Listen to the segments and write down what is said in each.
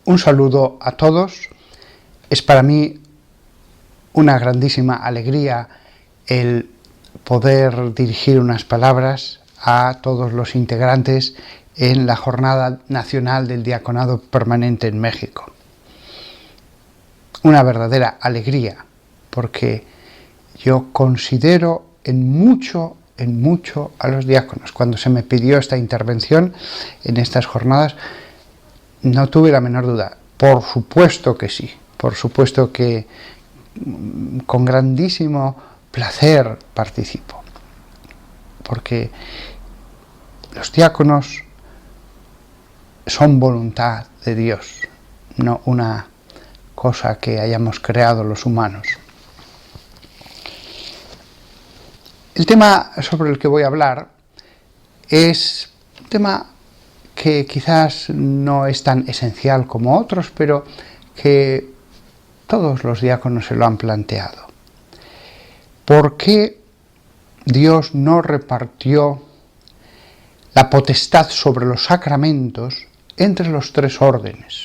Un saludo a todos. Es para mí una grandísima alegría el poder dirigir unas palabras a todos los integrantes en la Jornada Nacional del Diaconado Permanente en México. Una verdadera alegría, porque yo considero en mucho a los diáconos. Cuando se me pidió esta intervención en estas jornadas, no tuve la menor duda. Por supuesto que sí, por supuesto que con grandísimo placer participo, porque los diáconos son voluntad de Dios, no una cosa que hayamos creado los humanos. El tema sobre el que voy a hablar es un tema que quizás no es tan esencial como otros, pero que todos los diáconos se lo han planteado. ¿Por qué Dios no repartió la potestad sobre los sacramentos entre los tres órdenes?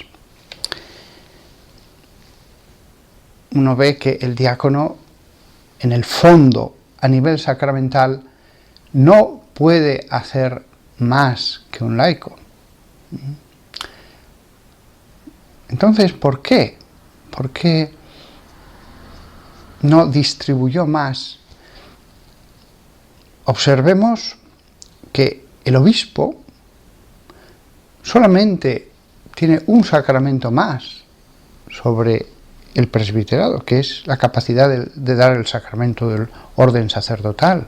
Uno ve que el diácono, en el fondo, a nivel sacramental, no puede hacer más que un laico. Entonces, ¿por qué? ¿Por qué no distribuyó más? Observemos que el obispo solamente tiene un sacramento más sobre el presbiterado, que es la capacidad de dar el sacramento del orden sacerdotal.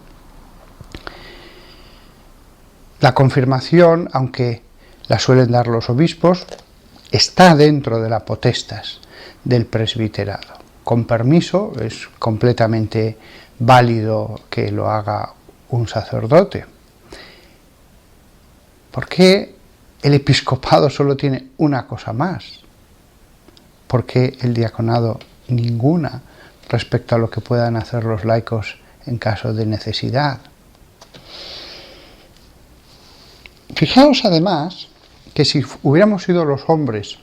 La confirmación, aunque la suelen dar los obispos, está dentro de la potestas del presbiterado. Con permiso, es completamente válido que lo haga un sacerdote. ¿Por qué el episcopado solo tiene una cosa más? ¿Por qué el diaconado ninguna respecto a lo que puedan hacer los laicos en caso de necesidad? Fijaos además que si hubiéramos sido los hombres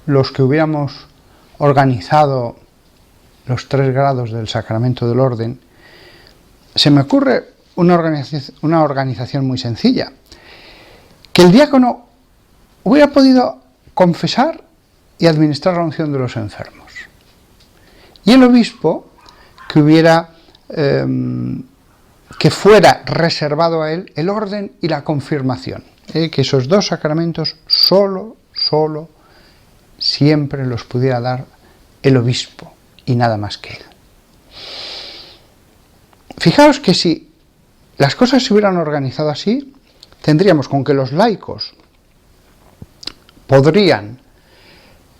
los que hubiéramos organizado los 3 grados del sacramento del orden, se me ocurre una organización muy sencilla: que el diácono hubiera podido confesar y administrar la unción de los enfermos, y el obispo que fuera reservado a él el orden y la confirmación, que esos 2 sacramentos solo siempre los pudiera dar el obispo y nada más que él. Fijaos que si las cosas se hubieran organizado así, tendríamos con que los laicos podrían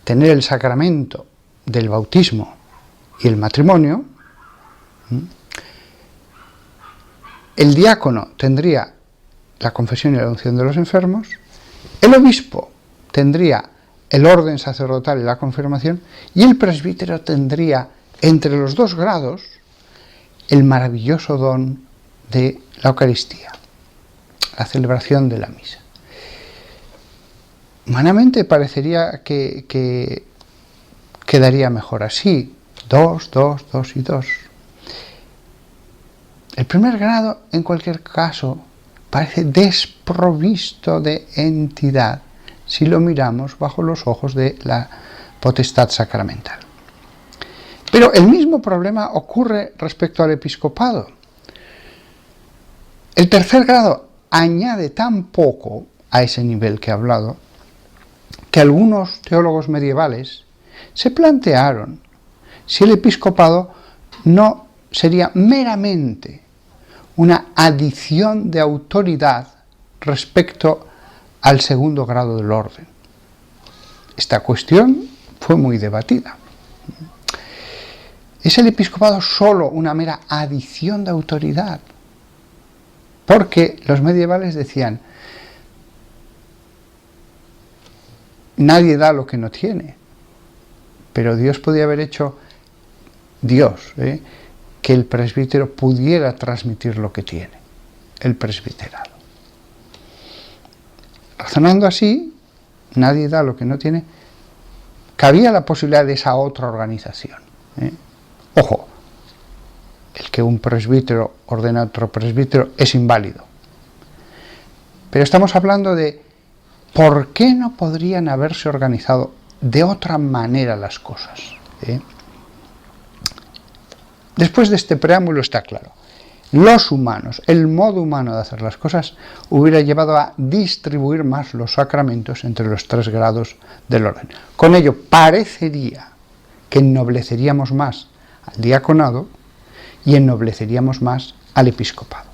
tener el sacramento del bautismo y el matrimonio, el diácono tendría la confesión y la unción de los enfermos, el obispo tendría el orden sacerdotal y la confirmación, y el presbítero tendría entre los 2 grados el maravilloso don de la Eucaristía, la celebración de la misa. Humanamente parecería que quedaría mejor así: 2, 2, 2 y 2. El primer grado, en cualquier caso, parece desprovisto de entidad si lo miramos bajo los ojos de la potestad sacramental. Pero el mismo problema ocurre respecto al episcopado. El tercer grado añade tan poco a ese nivel que he hablado, que algunos teólogos medievales se plantearon si el episcopado no sería meramente una adición de autoridad respecto al segundo grado del orden. Esta cuestión fue muy debatida. ¿Es el episcopado solo una mera adición de autoridad? Porque los medievales decían: nadie da lo que no tiene. Pero Dios podía haber hecho, que el presbítero pudiera transmitir lo que tiene, el presbiterado. Razonando así, nadie da lo que no tiene, cabía la posibilidad de esa otra organización. Ojo, el que un presbítero ordene a otro presbítero es inválido. Pero estamos hablando de por qué no podrían haberse organizado de otra manera las cosas. Después de este preámbulo está claro. Los humanos, el modo humano de hacer las cosas hubiera llevado a distribuir más los sacramentos entre los 3 grados del orden. Con ello parecería que ennobleceríamos más al diaconado y ennobleceríamos más al episcopado.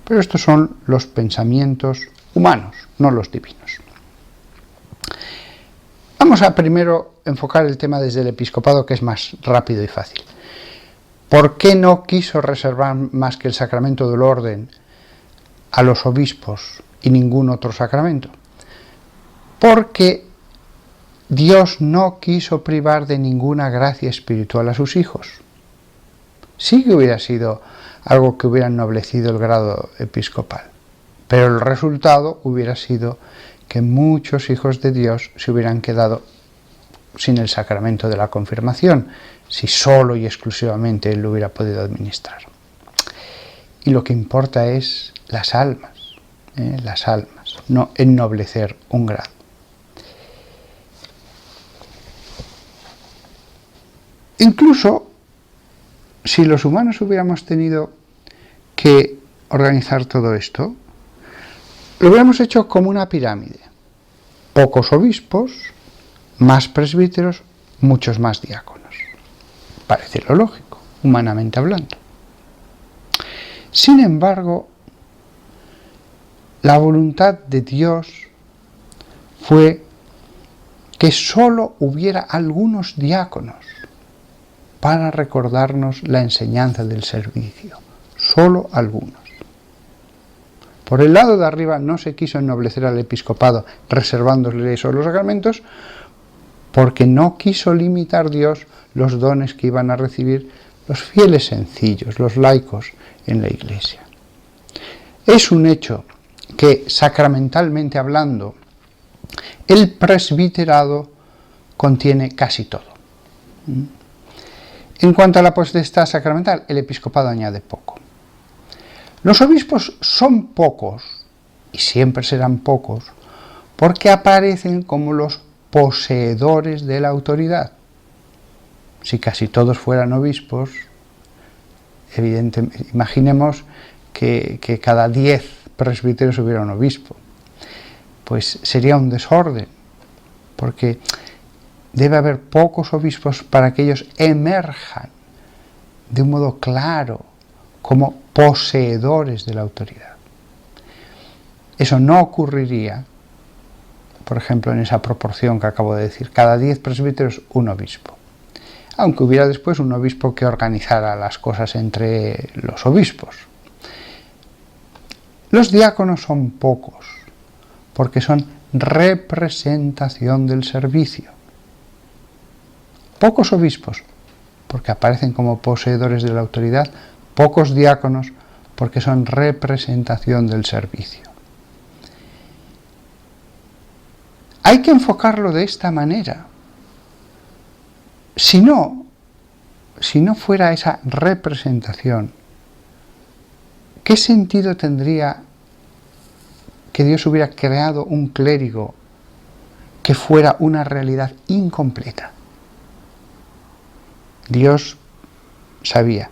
Pero estos son los pensamientos humanos, no los divinos. Vamos a primero enfocar el tema desde el episcopado, que es más rápido y fácil. ¿Por qué no quiso reservar más que el sacramento del orden a los obispos y ningún otro sacramento? Porque Dios no quiso privar de ninguna gracia espiritual a sus hijos. Sí que hubiera sido algo que hubiera ennoblecido el grado episcopal, pero el resultado hubiera sido que muchos hijos de Dios se hubieran quedado sin el sacramento de la confirmación, si solo y exclusivamente Él lo hubiera podido administrar. Y lo que importa es las almas, no ennoblecer un grado. Incluso si los humanos hubiéramos tenido que organizar todo esto, lo hubiéramos hecho como una pirámide. Pocos obispos, más presbíteros, muchos más diáconos. Parece lo lógico, humanamente hablando. Sin embargo, la voluntad de Dios fue que solo hubiera algunos diáconos para recordarnos la enseñanza del servicio. Solo algunos. Por el lado de arriba no se quiso ennoblecer al episcopado reservándole solo los sacramentos, porque no quiso limitar Dios los dones que iban a recibir los fieles sencillos, los laicos en la Iglesia. Es un hecho que, sacramentalmente hablando, el presbiterado contiene casi todo. En cuanto a la potestad sacramental, el episcopado añade poco. Los obispos son pocos, y siempre serán pocos, porque aparecen como los poseedores de la autoridad. Si casi todos fueran obispos, evidentemente, imaginemos que cada 10 presbíteros hubiera un obispo. Pues sería un desorden, porque debe haber pocos obispos para que ellos emerjan de un modo claro como poseedores de la autoridad. Eso no ocurriría, por ejemplo, en esa proporción que acabo de decir, cada 10 presbíteros un obispo. Aunque hubiera después un obispo que organizara las cosas entre los obispos. Los diáconos son pocos, porque son representación del servicio. Pocos obispos, porque aparecen como poseedores de la autoridad. Pocos diáconos, porque son representación del servicio. Hay que enfocarlo de esta manera. Si no fuera esa representación, ¿qué sentido tendría que Dios hubiera creado un clérigo que fuera una realidad incompleta? Dios sabía,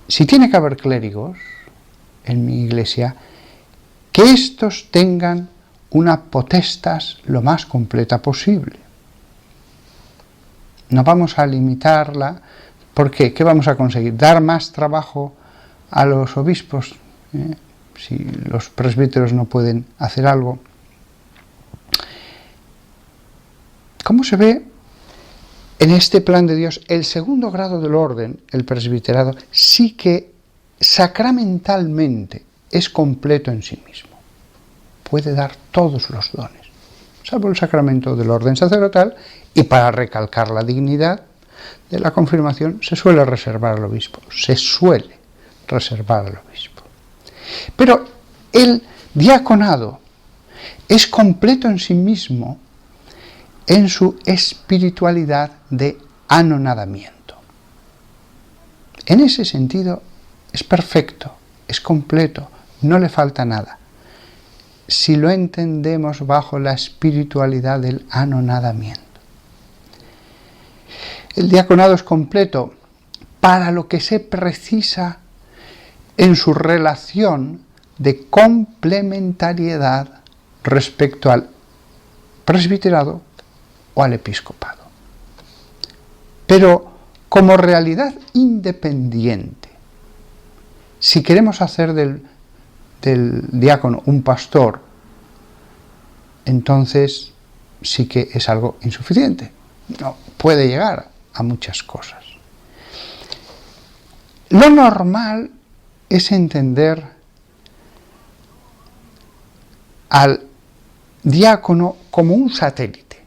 si tiene que haber clérigos en mi iglesia, que estos tengan una potestas lo más completa posible. No vamos a limitarla, porque ¿qué vamos a conseguir? Dar más trabajo a los obispos, si los presbíteros no pueden hacer algo. ¿Cómo se ve en este plan de Dios? El segundo grado del orden, el presbiterado, sí que sacramentalmente es completo en sí mismo. Puede dar todos los dones, salvo el sacramento del orden sacerdotal, y para recalcar la dignidad de la confirmación se suele reservar al obispo. Pero el diaconado es completo en sí mismo en su espiritualidad de anonadamiento. En ese sentido es perfecto, es completo, no le falta nada. Si lo entendemos bajo la espiritualidad del anonadamiento. El diaconado es completo para lo que se precisa en su relación de complementariedad respecto al presbiterado o al episcopado. Pero como realidad independiente, si queremos hacer del diácono un pastor, entonces sí que es algo insuficiente. No puede llegar a muchas cosas. Lo normal es entender al diácono como un satélite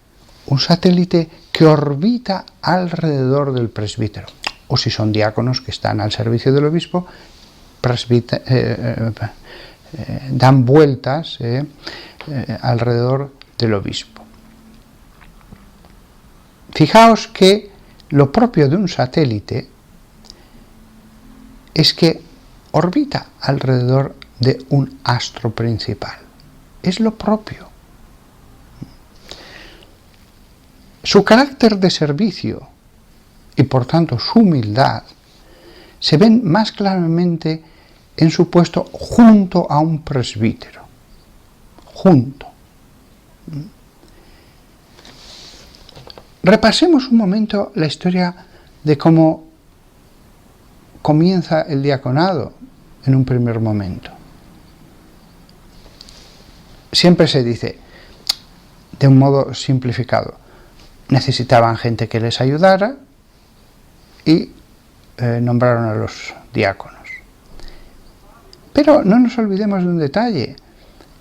que orbita alrededor del presbítero, o si son diáconos que están al servicio del obispo, dan vueltas alrededor del obispo. Fijaos que lo propio de un satélite es que orbita alrededor de un astro principal. Es lo propio. Su carácter de servicio y por tanto su humildad se ven más claramente en su puesto junto a un presbítero. Junto. Repasemos un momento la historia de cómo comienza el diaconado en un primer momento. Siempre se dice, de un modo simplificado, necesitaban gente que les ayudara y nombraron a los diáconos. Pero no nos olvidemos de un detalle.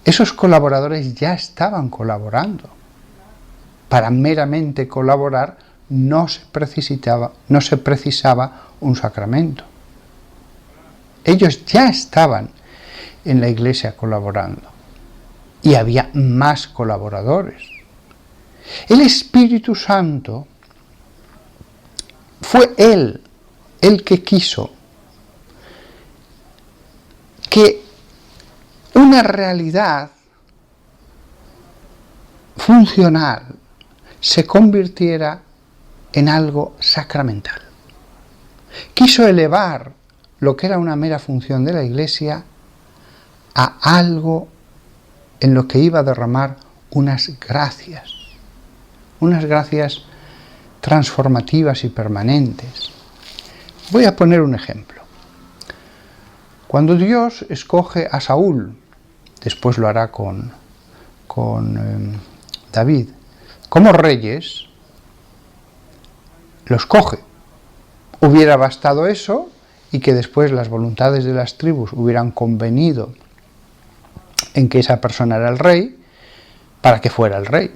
Esos colaboradores ya estaban colaborando. Para meramente colaborar no se precisaba un sacramento. Ellos ya estaban en la iglesia colaborando. Y había más colaboradores. El Espíritu Santo fue Él el que quiso que una realidad funcional se convirtiera en algo sacramental. Quiso elevar lo que era una mera función de la Iglesia a algo en lo que iba a derramar unas gracias transformativas y permanentes. Voy a poner un ejemplo. Cuando Dios escoge a Saúl, después lo hará con David, como reyes, los coge. Hubiera bastado eso y que después las voluntades de las tribus hubieran convenido en que esa persona era el rey, para que fuera el rey.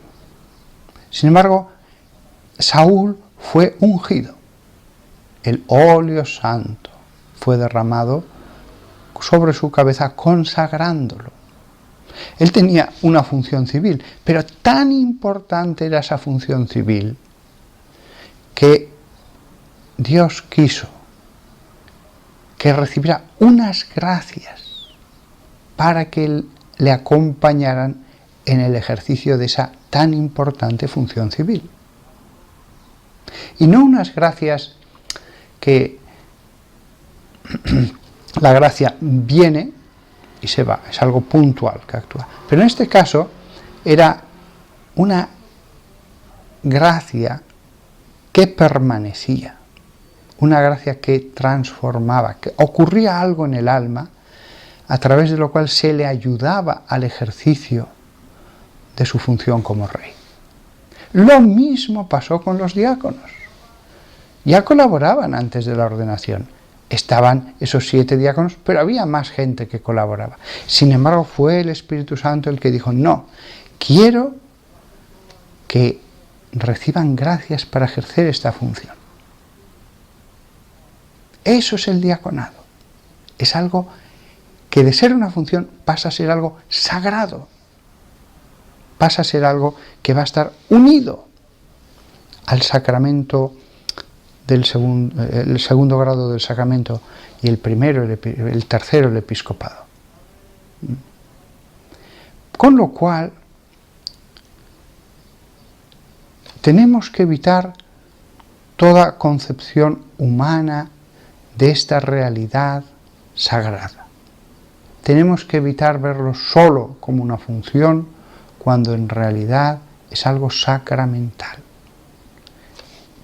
Sin embargo, Saúl fue ungido. El óleo santo fue derramado sobre su cabeza, consagrándolo. Él tenía una función civil, pero tan importante era esa función civil que Dios quiso que recibiera unas gracias para que le acompañaran en el ejercicio de esa tan importante función civil. Y no unas gracias que la gracia viene y se va, es algo puntual que actúa. Pero en este caso era una gracia que permanecía, una gracia que transformaba, que ocurría algo en el alma a través de lo cual se le ayudaba al ejercicio de su función como rey. Lo mismo pasó con los diáconos. Ya colaboraban antes de la ordenación. Estaban esos 7 diáconos, pero había más gente que colaboraba. Sin embargo, fue el Espíritu Santo el que dijo, no, quiero que reciban gracias para ejercer esta función. Eso es el diaconado. Es algo que de ser una función pasa a ser algo sagrado. Pasa a ser algo que va a estar unido al sacramento el segundo grado del sacramento y el primero, el tercero, el episcopado. Con lo cual, tenemos que evitar toda concepción humana de esta realidad sagrada. Tenemos que evitar verlo solo como una función cuando en realidad es algo sacramental.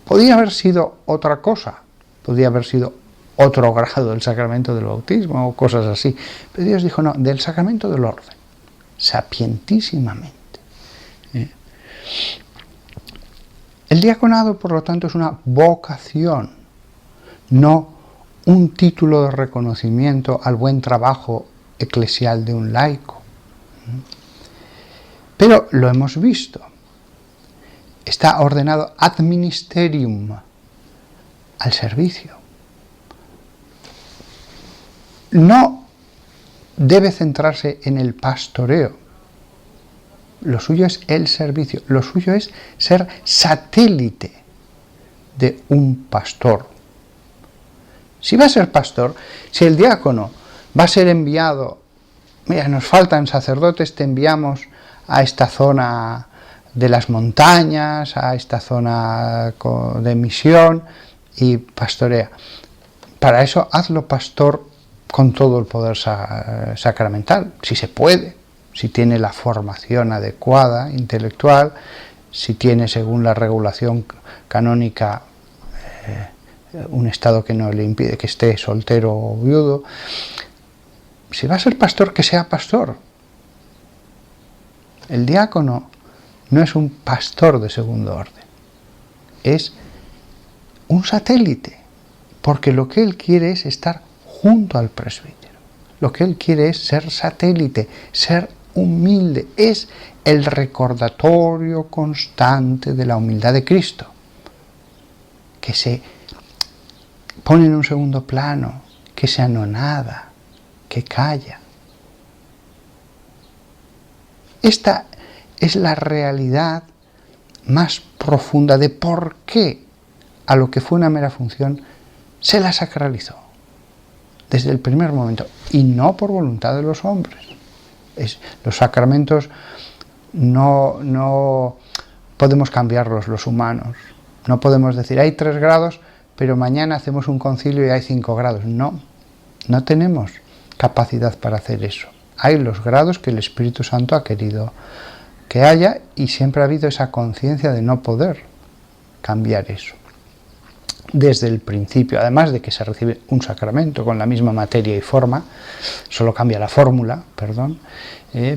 Podría haber sido otra cosa, podría haber sido otro grado del sacramento del bautismo o cosas así, pero Dios dijo no, del sacramento del orden, sapientísimamente. El diaconado, por lo tanto, es una vocación, no un título de reconocimiento al buen trabajo eclesial de un laico. Pero lo hemos visto. Está ordenado ad ministerium, al servicio. No debe centrarse en el pastoreo. Lo suyo es el servicio. Lo suyo es ser satélite de un pastor. Si va a ser pastor, si el diácono va a ser enviado, mira, nos faltan sacerdotes, te enviamos a esta zona de las montañas, a esta zona de misión y pastorea. Para eso hazlo pastor con todo el poder sacramental, si se puede, si tiene la formación adecuada, intelectual, si tiene según la regulación canónica un estado que no le impide que esté soltero o viudo. Si va a ser pastor, que sea pastor. El diácono no es un pastor de segundo orden, es un satélite, porque lo que él quiere es estar junto al presbítero. Lo que él quiere es ser satélite, ser humilde, es el recordatorio constante de la humildad de Cristo, que se pone en un segundo plano, que se anonada, que calla. Esta es la realidad más profunda de por qué a lo que fue una mera función se la sacralizó desde el primer momento, y no por voluntad de los hombres. Los sacramentos no podemos cambiarlos los humanos. No podemos decir, hay 3 grados, pero mañana hacemos un concilio y hay 5 grados. No tenemos capacidad para hacer eso. Hay los grados que el Espíritu Santo ha querido que haya, y siempre ha habido esa conciencia de no poder cambiar eso. Desde el principio, además de que se recibe un sacramento con la misma materia y forma, solo cambia la fórmula,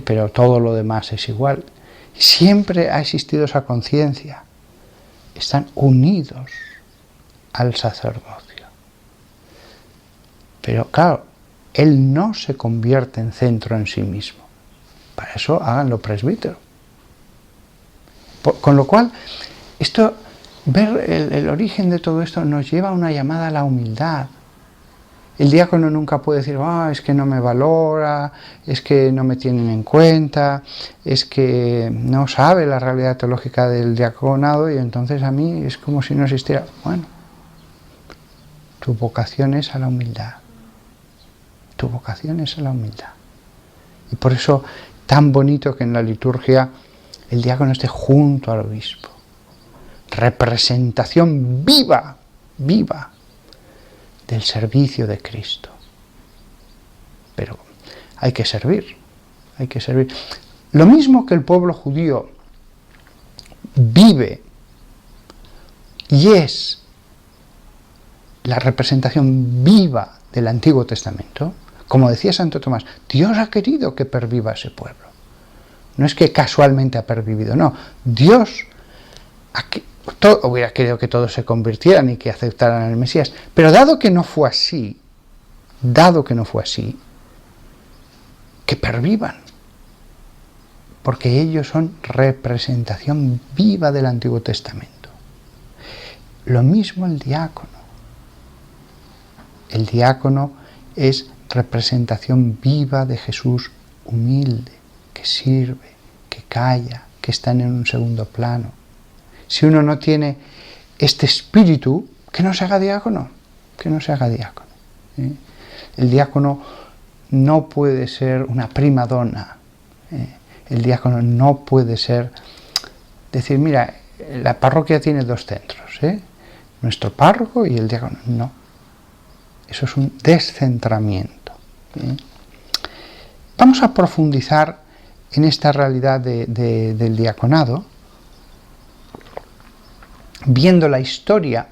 pero todo lo demás es igual. Siempre ha existido esa conciencia. Están unidos al sacerdocio. Pero claro, él no se convierte en centro en sí mismo. Para eso háganlo presbítero. Con lo cual, ver el origen de todo esto nos lleva a una llamada a la humildad. El diácono nunca puede decir, es que no me valora, es que no me tienen en cuenta, es que no sabe la realidad teológica del diaconado y entonces a mí es como si no existiera. Bueno, tu vocación es a la humildad. Tu vocación es a la humildad. Y por eso tan bonito que en la liturgia el diácono esté junto al obispo. Representación viva del servicio de Cristo. Pero hay que servir. Lo mismo que el pueblo judío vive y es la representación viva del Antiguo Testamento, como decía Santo Tomás, Dios ha querido que perviva ese pueblo. No es que casualmente ha pervivido, no. Dios hubiera querido que todos se convirtieran y que aceptaran al Mesías. Pero dado que no fue así, que pervivan. Porque ellos son representación viva del Antiguo Testamento. Lo mismo el diácono. El diácono es representación viva de Jesús humilde, que sirve, que calla, que está en un segundo plano. Si uno no tiene este espíritu, que no se haga diácono, que no se haga diácono. El diácono no puede ser una prima donna. El diácono no puede ser, decir, mira, la parroquia tiene dos centros, nuestro párroco y el diácono. No, eso es un descentramiento. Vamos a profundizar en esta realidad del diaconado, viendo la historia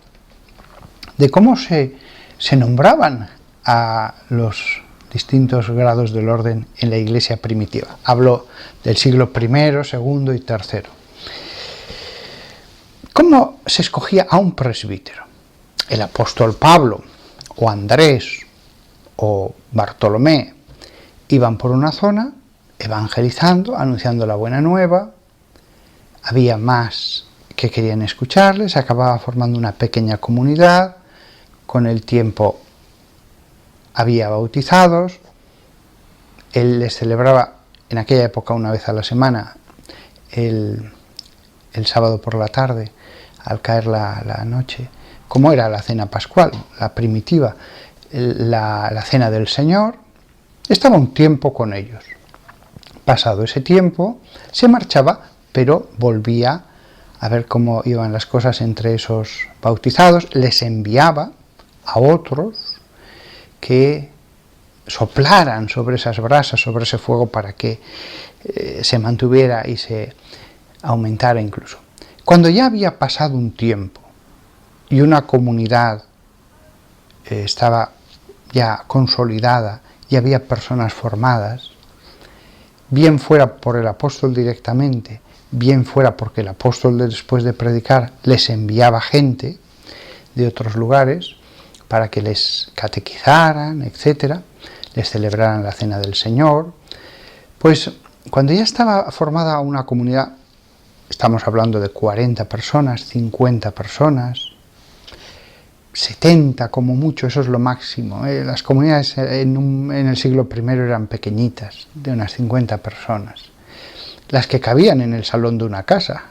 de cómo se nombraban a los distintos grados del orden en la iglesia primitiva. Hablo del siglo I, II y III. ¿Cómo se escogía a un presbítero? El apóstol Pablo, o Andrés, o Bartolomé, iban por una zona evangelizando, anunciando la buena nueva. Había más que querían escucharles, se acababa formando una pequeña comunidad. Con el tiempo había bautizados. Él les celebraba en aquella época una vez a la semana, el sábado por la tarde, al caer la noche, como era la cena pascual, la primitiva, la cena del Señor. Estaba un tiempo con ellos. Pasado ese tiempo, se marchaba, pero volvía a ver cómo iban las cosas entre esos bautizados. Les enviaba a otros que soplaran sobre esas brasas, sobre ese fuego, para que se mantuviera y se aumentara incluso. Cuando ya había pasado un tiempo y una comunidad estaba ya consolidada y había personas formadas, bien fuera por el apóstol directamente, bien fuera porque el apóstol después de predicar les enviaba gente de otros lugares para que les catequizaran, etcétera, les celebraran la cena del Señor. Pues cuando ya estaba formada una comunidad, estamos hablando de 40 personas, 50 personas, 70 como mucho, eso es lo máximo. Las comunidades en el siglo I eran pequeñitas, de unas 50 personas, las que cabían en el salón de una casa.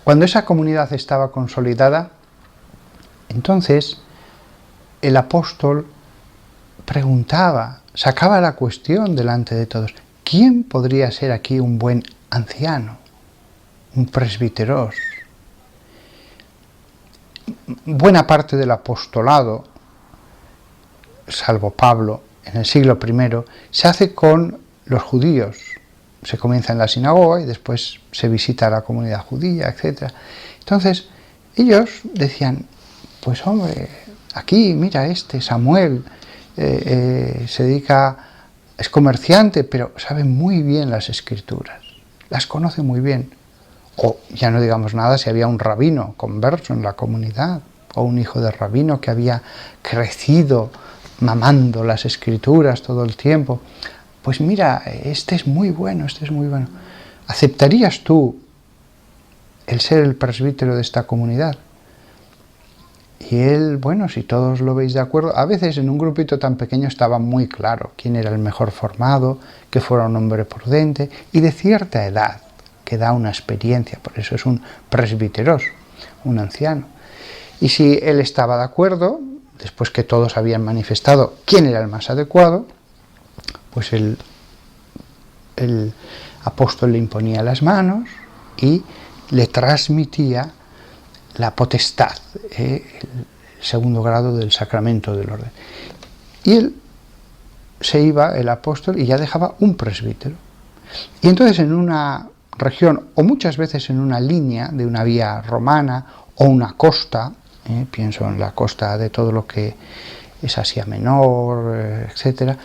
Cuando esa comunidad estaba consolidada, entonces el apóstol preguntaba, sacaba la cuestión delante de todos: ¿quién podría ser aquí un buen anciano, un presbíteros? Buena parte del apostolado, salvo Pablo, en el siglo I, se hace con los judíos. Se comienza en la sinagoga y después se visita la comunidad judía, etc. Entonces, ellos decían, pues hombre, aquí, mira, Samuel, se dedica, es comerciante, pero sabe muy bien las escrituras, las conoce muy bien. O ya no digamos nada si había un rabino converso en la comunidad, o un hijo de rabino que había crecido mamando las escrituras todo el tiempo. Pues mira, este es muy bueno. ¿Aceptarías tú el ser el presbítero de esta comunidad? Y él, bueno, si todos lo veis de acuerdo, a veces en un grupito tan pequeño estaba muy claro quién era el mejor formado, que fuera un hombre prudente y de cierta edad, que da una experiencia, por eso es un presbíteros, un anciano. Y si él estaba de acuerdo, después que todos habían manifestado quién era el más adecuado, pues el apóstol le imponía las manos y le transmitía la potestad, el segundo grado del sacramento del orden. Y él se iba, el apóstol, y ya dejaba un presbítero. Y entonces en una región, o muchas veces en una línea de una vía romana o una costa, pienso en la costa de todo lo que es Asia Menor, etcétera,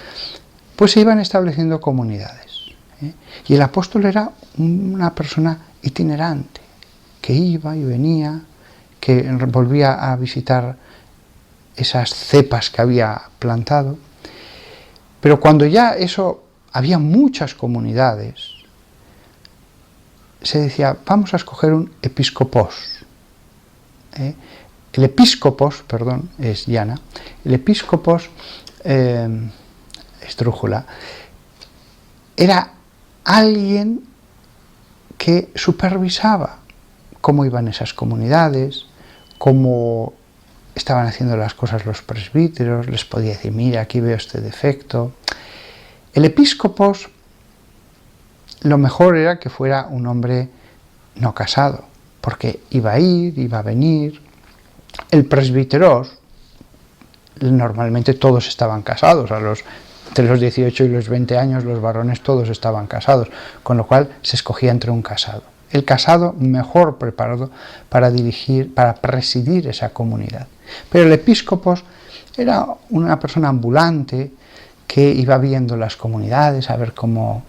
pues se iban estableciendo comunidades. Y el apóstol era una persona itinerante, que iba y venía, que volvía a visitar esas cepas que había plantado. Pero cuando ya eso, había muchas comunidades, se decía, vamos a escoger un episcopos. El episcopos, perdón, es llana, el episcopos, esdrújula, era alguien que supervisaba cómo iban esas comunidades, cómo estaban haciendo las cosas los presbíteros, les podía decir, mira, aquí veo este defecto. El episcopos, lo mejor era que fuera un hombre no casado, porque iba a ir, iba a venir. El presbíteros, normalmente todos estaban casados, entre los 18 y los 20 años los varones todos estaban casados, con lo cual se escogía entre un casado. El casado mejor preparado para dirigir, para presidir esa comunidad. Pero el episcopos era una persona ambulante que iba viendo las comunidades a ver cómo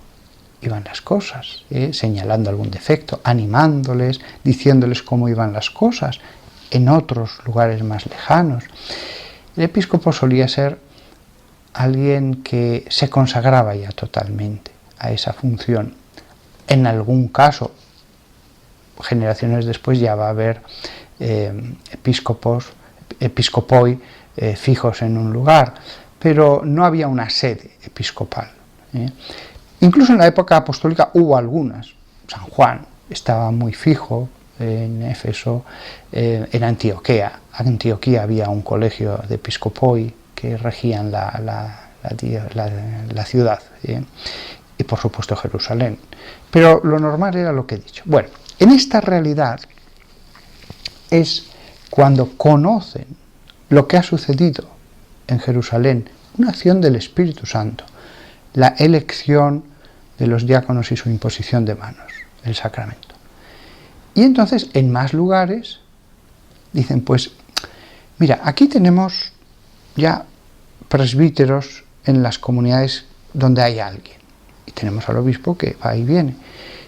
iban las cosas, señalando algún defecto, animándoles, diciéndoles cómo iban las cosas en otros lugares más lejanos. El episcopo solía ser alguien que se consagraba ya totalmente a esa función. En algún caso, generaciones después ya va a haber episcopoi fijos en un lugar, pero no había una sede episcopal. Incluso en la época apostólica hubo algunas. San Juan estaba muy fijo en Éfeso, en Antioquía había un colegio de episcopoi que regían la ciudad, y por supuesto Jerusalén. Pero lo normal era lo que he dicho. Bueno, en esta realidad es cuando conocen lo que ha sucedido en Jerusalén, una acción del Espíritu Santo, la elección de los diáconos y su imposición de manos, el sacramento. Y entonces en más lugares dicen, pues mira, aquí tenemos ya presbíteros en las comunidades donde hay alguien, y tenemos al obispo que va y viene.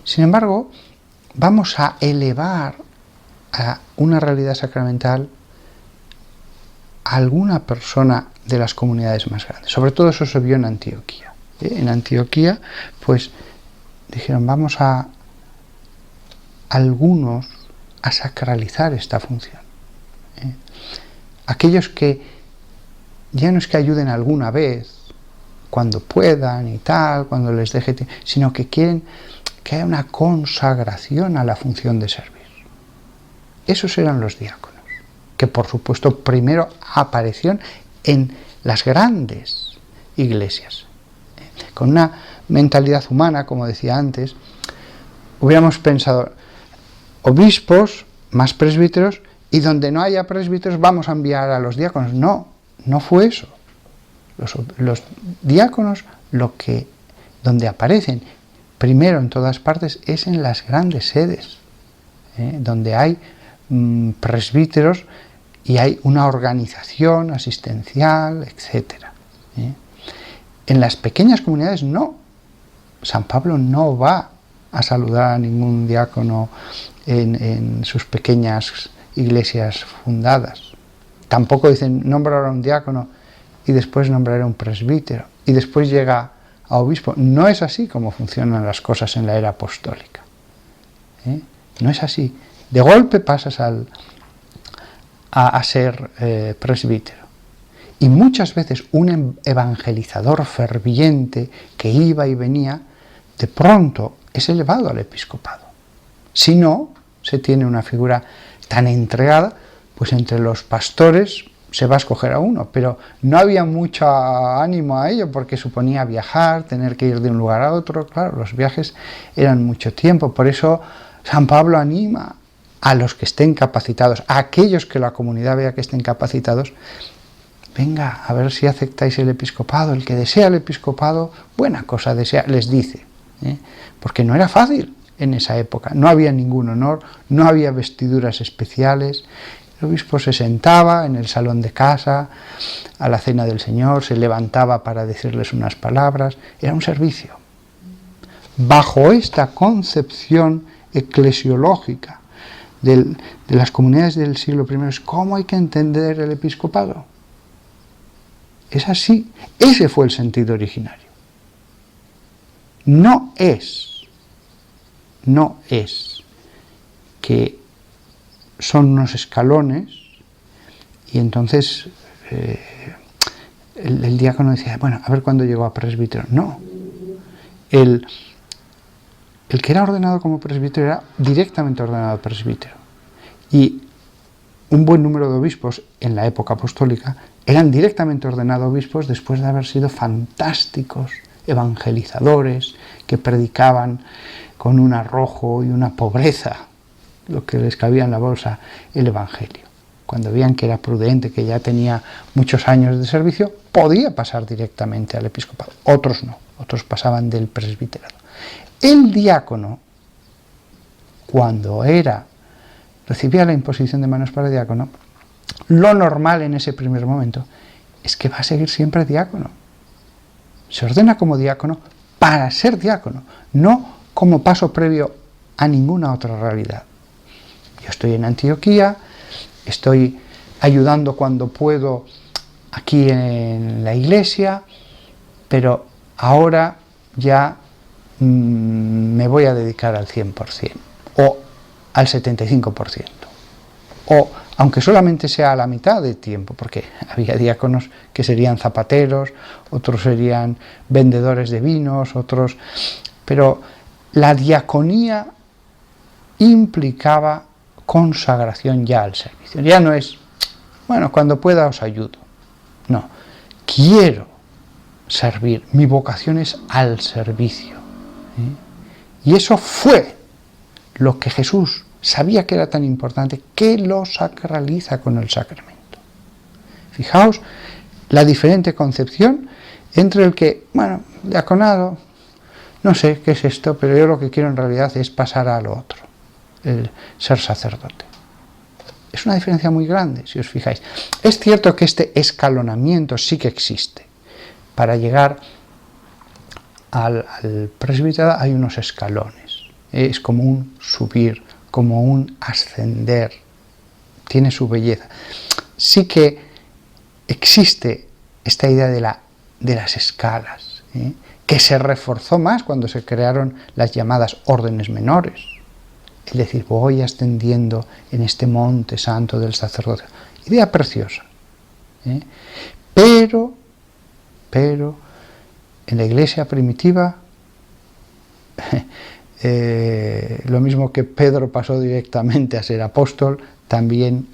Sin embargo, vamos a elevar a una realidad sacramental a alguna persona de las comunidades más grandes. Sobre todo eso se vio en Antioquía. En Antioquía, pues dijeron, vamos a algunos a sacralizar esta función. Aquellos que ya no es que ayuden alguna vez, cuando puedan y tal, cuando les deje, sino que quieren que haya una consagración a la función de servir. Esos eran los diáconos, que por supuesto primero aparecieron en las grandes iglesias. Con una mentalidad humana, como decía antes, hubiéramos pensado obispos, más presbíteros, y donde no haya presbíteros vamos a enviar a los diáconos. No, no fue eso. Los diáconos, donde aparecen primero en todas partes, es en las grandes sedes, donde hay presbíteros y hay una organización asistencial, etc. En las pequeñas comunidades no. San Pablo no va a saludar a ningún diácono en sus pequeñas iglesias fundadas. Tampoco dicen nombrar a un diácono y después nombraré a un presbítero y después llega a obispo. No es así como funcionan las cosas en la era apostólica. No es así. De golpe pasas a ser presbítero. Y muchas veces un evangelizador ferviente que iba y venía, de pronto es elevado al episcopado. Si no se tiene una figura tan entregada, pues entre los pastores se va a escoger a uno, pero no había mucho ánimo a ello porque suponía viajar, tener que ir de un lugar a otro. Claro, los viajes eran mucho tiempo, por eso San Pablo anima a los que estén capacitados, a aquellos que la comunidad vea que estén capacitados, venga, a ver si aceptáis el episcopado. El que desea el episcopado, buena cosa desea, les dice, porque no era fácil en esa época, no había ningún honor, no había vestiduras especiales. El obispo se sentaba en el salón de casa a la cena del Señor, se levantaba para decirles unas palabras, era un servicio. Bajo esta concepción eclesiológica de las comunidades del siglo I, es cómo hay que entender el episcopado. Es así, ese fue el sentido originario. No es que son unos escalones y entonces el diácono decía, bueno, a ver cuándo llegó a presbítero. No, el que era ordenado como presbítero era directamente ordenado presbítero. Y un buen número de obispos en la época apostólica eran directamente ordenados obispos después de haber sido fantásticos evangelizadores que predicaban con un arrojo y una pobreza, lo que les cabía en la bolsa, el evangelio. Cuando veían que era prudente, que ya tenía muchos años de servicio, podía pasar directamente al episcopado. Otros no, otros pasaban del presbiterado. El diácono, cuando recibía la imposición de manos para diácono, lo normal en ese primer momento es que va a seguir siempre diácono. Se ordena como diácono para ser diácono, no como paso previo a ninguna otra realidad. Yo estoy en Antioquía, estoy ayudando cuando puedo aquí en la iglesia, pero ahora ya me voy a dedicar al 100% o al 75%, o aunque solamente sea a la mitad de tiempo, porque había diáconos que serían zapateros, otros serían vendedores de vinos, otros, pero la diaconía implicaba consagración ya al servicio. Ya no es, bueno, cuando pueda os ayudo. No, quiero servir, mi vocación es al servicio. Y eso fue lo que Jesús sabía que era tan importante, que lo sacraliza con el sacramento. Fijaos la diferente concepción entre el que, bueno, diaconado, no sé qué es esto, pero yo lo que quiero en realidad es pasar a lo otro, el ser sacerdote. Es una diferencia muy grande, si os fijáis. Es cierto que este escalonamiento sí que existe. Para llegar al presbiterado hay unos escalones. Es como un subir, como un ascender, tiene su belleza. Sí que existe esta idea de las escalas, que se reforzó más cuando se crearon las llamadas órdenes menores. Es decir, voy ascendiendo en este monte santo del sacerdocio. Idea preciosa. Pero, en la iglesia primitiva, lo mismo que Pedro pasó directamente a ser apóstol, también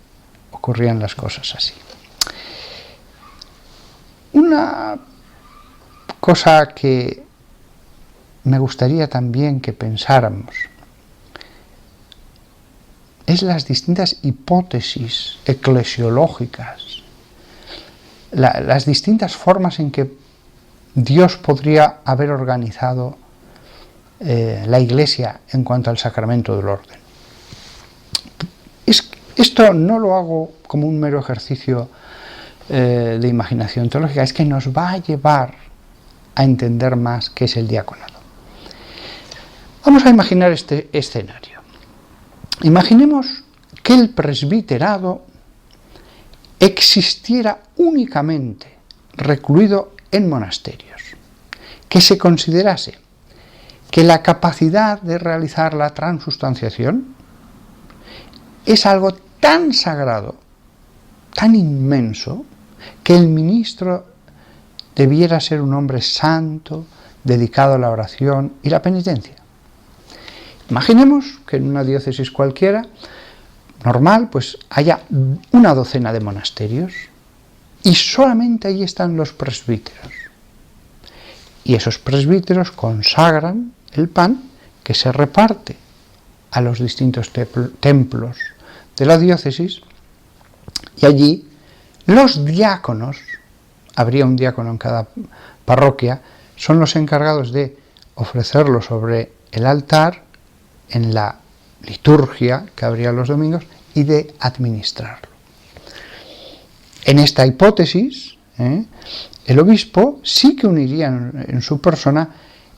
ocurrían las cosas así. Una cosa que me gustaría también que pensáramos es las distintas hipótesis eclesiológicas, las distintas formas en que Dios podría haber organizado la Iglesia en cuanto al sacramento del orden. Esto no lo hago como un mero ejercicio de imaginación teológica, es que nos va a llevar a entender más qué es el diaconado. Vamos a imaginar este escenario. Imaginemos que el presbiterado existiera únicamente recluido en monasterios, que se considerase que la capacidad de realizar la transustanciación es algo tan sagrado, tan inmenso, que el ministro debiera ser un hombre santo, dedicado a la oración y la penitencia. Imaginemos que en una diócesis cualquiera, normal, pues haya una docena de monasterios y solamente ahí están los presbíteros. Y esos presbíteros consagran el pan que se reparte a los distintos templos de la diócesis, y allí los diáconos, habría un diácono en cada parroquia, son los encargados de ofrecerlo sobre el altar en la liturgia que habría los domingos y de administrarlo. En esta hipótesis, el obispo sí que uniría en su persona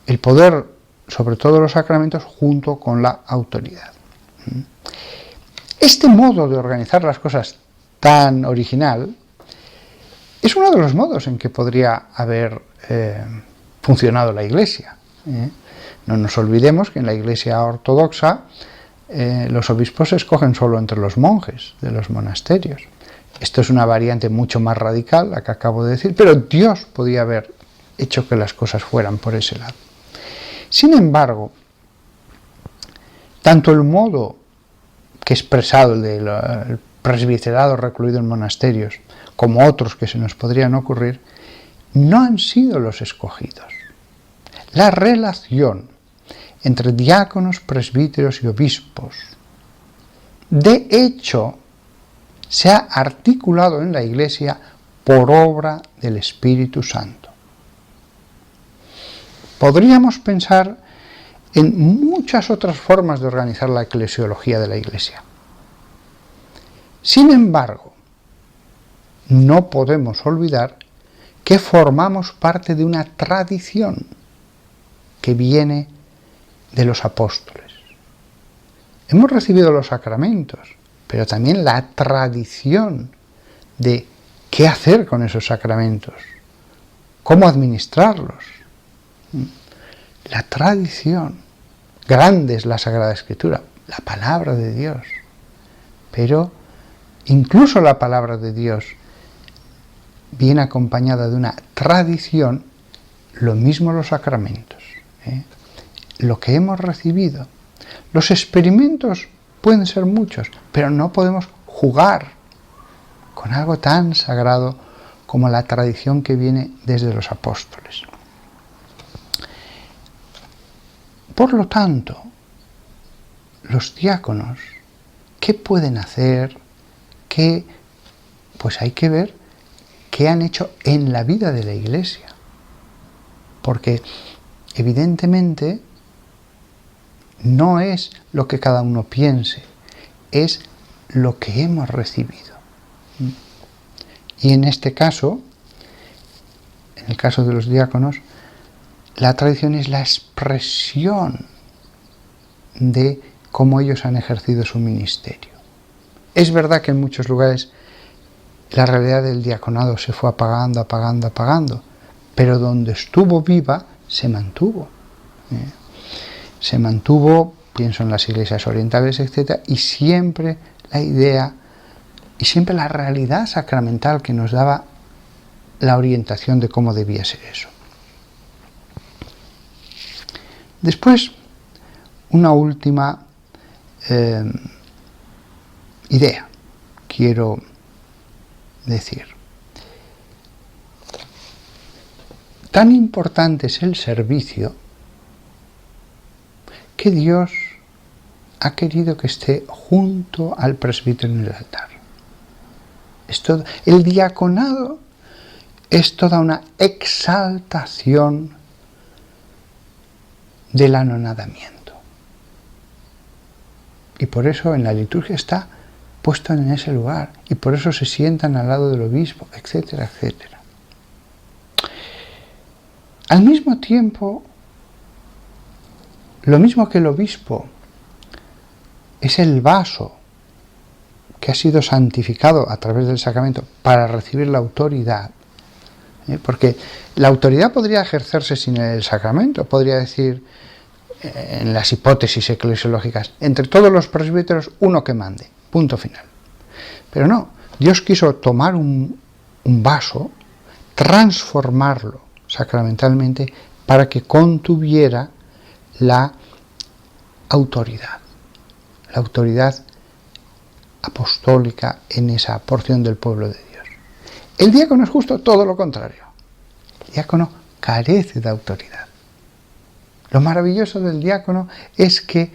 el poder sobre todos los sacramentos junto con la autoridad. Este modo de organizar las cosas tan original es uno de los modos en que podría haber funcionado la Iglesia. No nos olvidemos que en la Iglesia ortodoxa los obispos se escogen solo entre los monjes de los monasterios. Esto es una variante mucho más radical, la que acabo de decir, pero Dios podía haber hecho que las cosas fueran por ese lado. Sin embargo, Tanto el modo que he expresado del presbiterado recluido en monasterios, como otros que se nos podrían ocurrir, no han sido los escogidos. La relación entre diáconos, presbíteros y obispos, de hecho, se ha articulado en la Iglesia por obra del Espíritu Santo. Podríamos pensar en muchas otras formas de organizar la eclesiología de la Iglesia. Sin embargo, no podemos olvidar que formamos parte de una tradición que viene de los apóstoles. Hemos recibido los sacramentos, pero también la tradición de qué hacer con esos sacramentos, cómo administrarlos. La tradición, grande es la Sagrada Escritura, la palabra de Dios, pero incluso la palabra de Dios viene acompañada de una tradición, lo mismo los sacramentos, lo que hemos recibido. Los experimentos pueden ser muchos, pero no podemos jugar con algo tan sagrado como la tradición que viene desde los apóstoles. Por lo tanto, los diáconos, ¿qué pueden hacer? Pues hay que ver qué han hecho en la vida de la Iglesia. Porque evidentemente no es lo que cada uno piense, es lo que hemos recibido. Y en este caso, en el caso de los diáconos, la tradición es la expresión de cómo ellos han ejercido su ministerio. Es verdad que en muchos lugares la realidad del diaconado se fue apagando, pero donde estuvo viva se mantuvo. Se mantuvo, pienso en las iglesias orientales, etc., y siempre la idea y siempre la realidad sacramental que nos daba la orientación de cómo debía ser eso. Después, una última idea quiero decir. Tan importante es el servicio que Dios ha querido que esté junto al presbítero en el altar. El diaconado es toda una exaltación del anonadamiento. Y por eso en la liturgia está puesto en ese lugar, y por eso se sientan al lado del obispo, etcétera, etcétera. Al mismo tiempo, lo mismo que el obispo es el vaso que ha sido santificado a través del sacramento para recibir la autoridad, porque la autoridad podría ejercerse sin el sacramento, podría decir, en las hipótesis eclesiológicas, entre todos los presbíteros, uno que mande, punto final. Pero no, Dios quiso tomar un vaso, transformarlo sacramentalmente para que contuviera la autoridad apostólica en esa porción del pueblo de Dios. El diácono es justo todo lo contrario. El diácono carece de autoridad. Lo maravilloso del diácono es que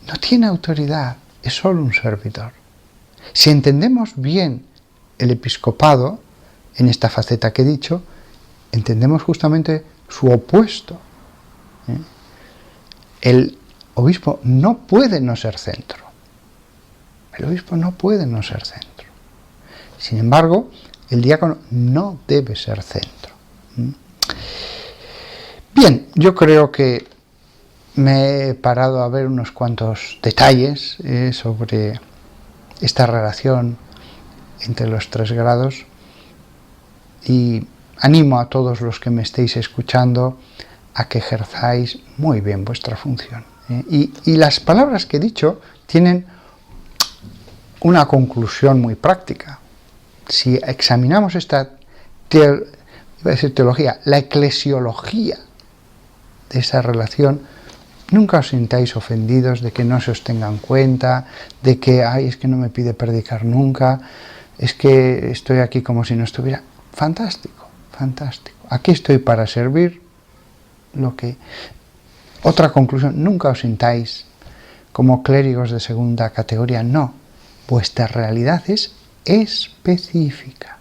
no tiene autoridad, es solo un servidor. Si entendemos bien el episcopado, en esta faceta que he dicho, entendemos justamente su opuesto. El obispo no puede no ser centro. El obispo no puede no ser centro. Sin embargo, el diácono no debe ser centro. Bien, yo creo que me he parado a ver unos cuantos detalles sobre esta relación entre los 3 grados y animo a todos los que me estéis escuchando a que ejerzáis muy bien vuestra función. Y las palabras que he dicho tienen una conclusión muy práctica. Si examinamos esta teología, la eclesiología de esa relación, Nunca os sintáis ofendidos de que no se os tenga en cuenta, de que, ay, es que no me pide predicar nunca, es que estoy aquí como si no estuviera. Fantástico, fantástico. Aquí estoy para servir. Otra conclusión, nunca os sintáis como clérigos de segunda categoría, no. Vuestra realidad es específica.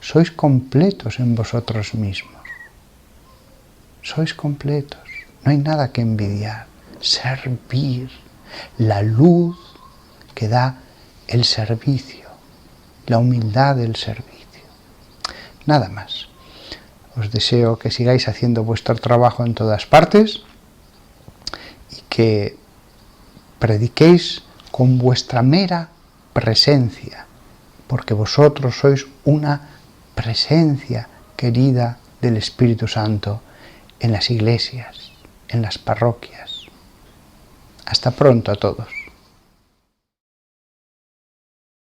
Sois completos en vosotros mismos. Sois completos. No hay nada que envidiar. Servir. La luz que da el servicio. La humildad del servicio. Nada más. Os deseo que sigáis haciendo vuestro trabajo en todas partes y que prediquéis con vuestra mera presencia, porque vosotros sois una presencia querida del Espíritu Santo en las iglesias, en las parroquias. Hasta pronto a todos.